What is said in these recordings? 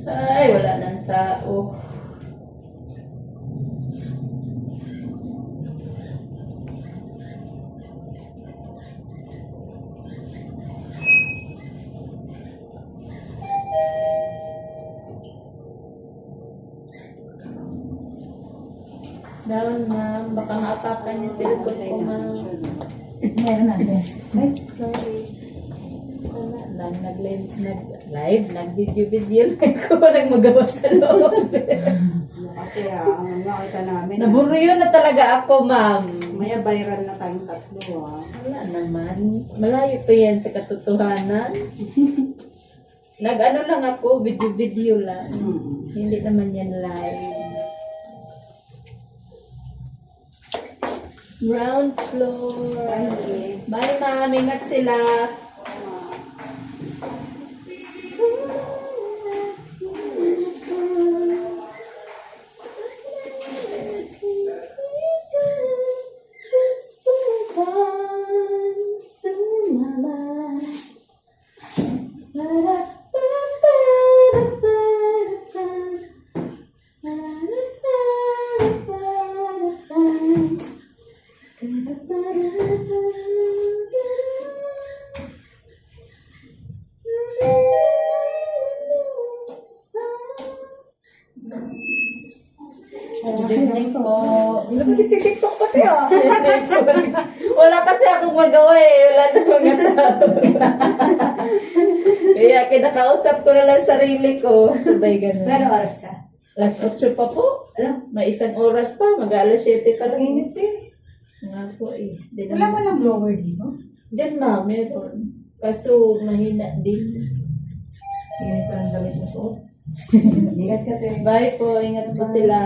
Ay, wala nang tao. Down, ma'am. Baka maapakan yung cellphone ko, ma'am. Meron natin. Ay, sorry. Wala lang. Nag-live, nag-video ko. Nagmagawa sa loob. Kaya, ang nakita namin, Naburuyo na talaga ako, ma'am. maya viral na tayong tatlo, ha? Wala naman. Malayo pa yan sa katotohanan. Nag-ano lang ako, video lang. Hindi naman yan live. Ground floor. Bye, ma'am. Ingat sila. Good evening po. Nagtitiktok pa tayo. Wala kasi akong magawa eh. Wala na mga tao. Kaya kinakausap ko na lang sarili ko. Sabay ganun. Gano'ng oras ka? Alas 8 pa po. Alam, may isang oras pa. Mag-alas 7 pa lang. Init eh. Nga po eh. Di Wala naman- mo lang blower dito? Diyan ma, meron. Kaso mahina din. Sinit pa ng damit mo suot. Ingat ka tayo. Bye po. Ingat po sila.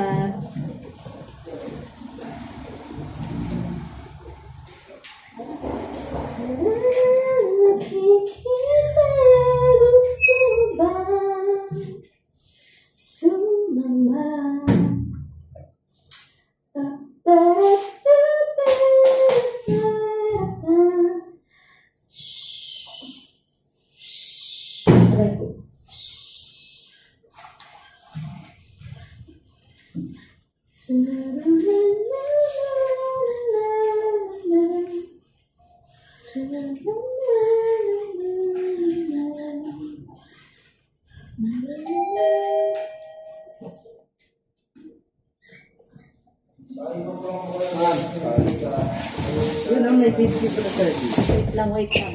Yun ang may video ko na service. Wait lang, wait lang.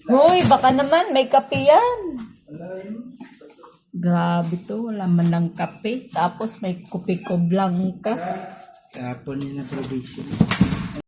Hoy, baka naman may kape yan. Grabe to, wala man lang kape. Tapos may kupi ko blanca. Kahapon yun na provision.